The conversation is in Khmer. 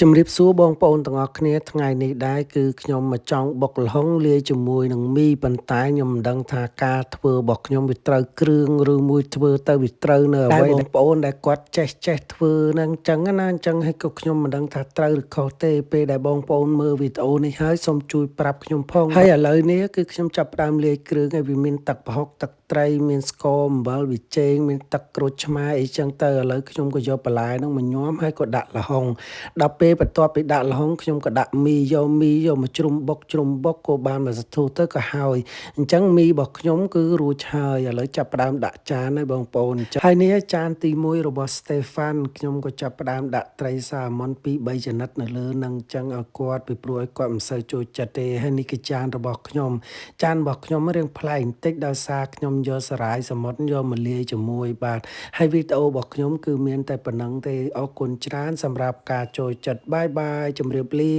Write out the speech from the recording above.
ជំរាបសួរបងប្អូនទាំងអស់គ្នាថ្ងៃនេះដែរគឺខ្ញុំមកចង់បុកល្ហុងលាយជាមួយនឹងមីប៉ុន្តែខ្ញុំមិនដឹងថាការធ្វើរបស់ខ្ញុំវាត្រូវគ្រឿងឬមួយធ្វើទៅវាត្រូវនៅអ្វីបងប្អូនដែលគាត់ចេះធ្វើហ្នឹងអញ្ចឹងណាអញ្ចឹងហើយក៏ខ្ញុំមិនដឹងថាត្រូវឬខុសទេពេលដែលបងប្អូនមើលវីដេអូនេះហើយសូមជួយប្រាប់ខ្ញុំផងហើយឥឡូវនេះគឺខ្ញុំចាប់ផ្ដើមលាយគ្រឿងហើយវាមានទឹកប្រហុកទឹកត្រីមានស្ករអំបិលប៊ីចេងមានទឹកក្រូចឆ្មាអីចឹងទៅឥឡូវខ្ញុំក៏យកបន្លែហ្នឹងមកញោមហើយក៏ដាក់ល្ហុងដល់ពេលបន្ទាប់ពីដាក់ល្ហុងខ្ញុំក៏ដាក់មីយកមកជ្រុំបុកក៏បានមួយសន្ទុះទៅក៏ហើយអញ្ចឹងមីរបស់ខ្ញុំគឺរួចហើយឥឡូវចាប់ផ្ដើមដាក់ចានហើយបងប្អូនហើយនេះចានទី1របស់ Stefan ខ្ញុំក៏ចាប់ផ្ដើមដាក់ត្រីសាម៉ុន2 3ចំណិតនៅលើហ្នឹងអញ្ចឹងឲ្យគាត់ពីព្រោះឲ្យគាត់មិនសូវចូលចិត្តទេហើយនេះគឺចានរបស់ខ្ញុំចានរបស់ខ្ញុំរៀងប្លែកបន្តិចដោយសារខ្ញុំយកសារាយសមុទ្រយកមកលាយជាមួយបាទហើយវីដេអូរបស់ខ្ញុំគឺមានតែប៉ុណ្្នឹងទេអរគុណច្រើនសម្រាប់ការចូលចិត្តបាយជម្រាបលា